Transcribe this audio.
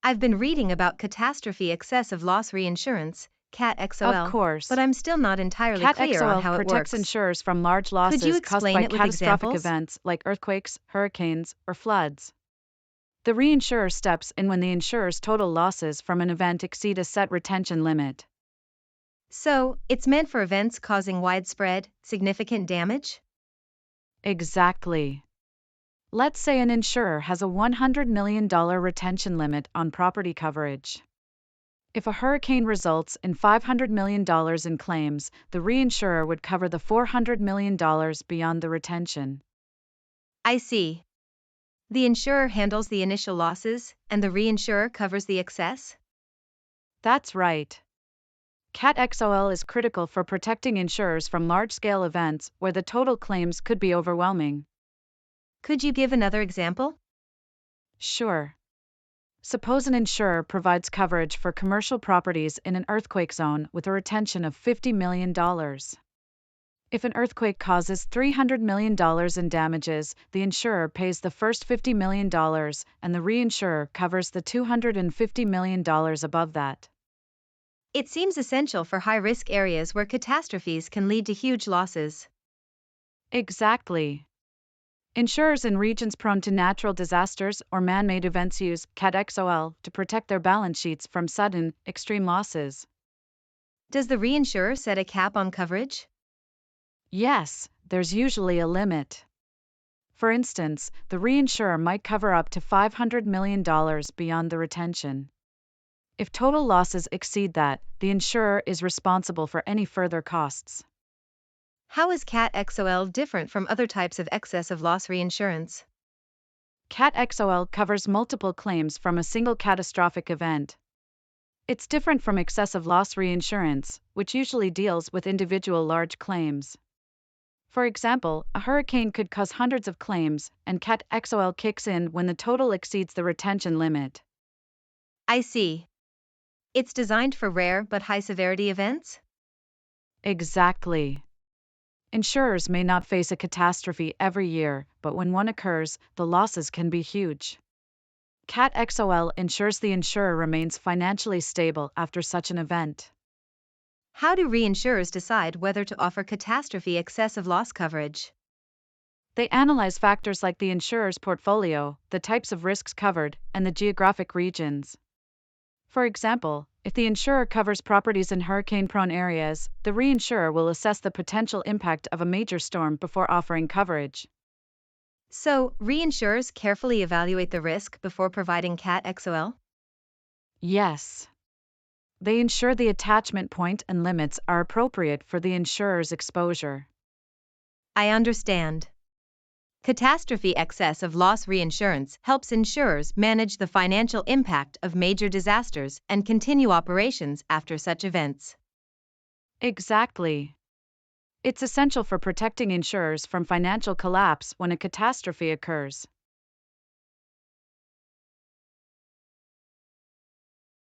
I've been reading about Catastrophe Excess of Loss Reinsurance, CAT Of XoL, course. but I'm still not entirely CAT clear on XoL how it protects works. insurers from large Could you losses caused explain by it with catastrophic examples? events like earthquakes, hurricanes, or floods. The reinsurer steps in when the insurer's total losses from an event exceed a set retention limit. So, it's meant for events causing widespread, significant damage? Exactly. Let's say an insurer has a $100 million retention limit on property coverage. If a hurricane results in $500 million in claims, the reinsurer would cover the $400 million beyond the retention. I see. The insurer handles the initial losses, and the reinsurer covers the excess? That's right. CAT XoL is critical for protecting insurers from large-scale events where the total claims could be overwhelming. Could you give another example? Sure. Suppose an insurer provides coverage for commercial properties in an earthquake zone with a retention of $50 million. If an earthquake causes $300 million in damages, the insurer pays the first $50 million and the reinsurer covers the $250 million above that. It seems essential for high-risk areas where catastrophes can lead to huge losses. Exactly. Insurers in regions prone to natural disasters or man-made events use CAT XoL to protect their balance sheets from sudden, extreme losses. Does the reinsurer set a cap on coverage? Yes, there's usually a limit. For instance, the reinsurer might cover up to $500 million beyond the retention. If total losses exceed that, the insurer is responsible for any further costs. How is CAT XoL different from other types of excess of loss reinsurance? CAT XoL covers multiple claims from a single catastrophic event. It's different from excessive loss reinsurance, which usually deals with individual large claims. For example, a hurricane could cause hundreds of claims, and CAT XoL kicks in when the total exceeds the retention limit. I see. It's designed for rare but high-severity events? Exactly. Insurers may not face a catastrophe every year, but when one occurs, the losses can be huge. CAT XoL ensures the insurer remains financially stable after such an event. How do reinsurers decide whether to offer catastrophe excess of loss coverage? They analyze factors like the insurer's portfolio, the types of risks covered, and the geographic regions. For example, if the insurer covers properties in hurricane-prone areas, the reinsurer will assess the potential impact of a major storm before offering coverage. So, reinsurers carefully evaluate the risk before providing CAT XoL? Yes. They ensure the attachment point and limits are appropriate for the insurer's exposure. I understand. Catastrophe excess of loss reinsurance helps insurers manage the financial impact of major disasters and continue operations after such events. Exactly. It's essential for protecting insurers from financial collapse when a catastrophe occurs.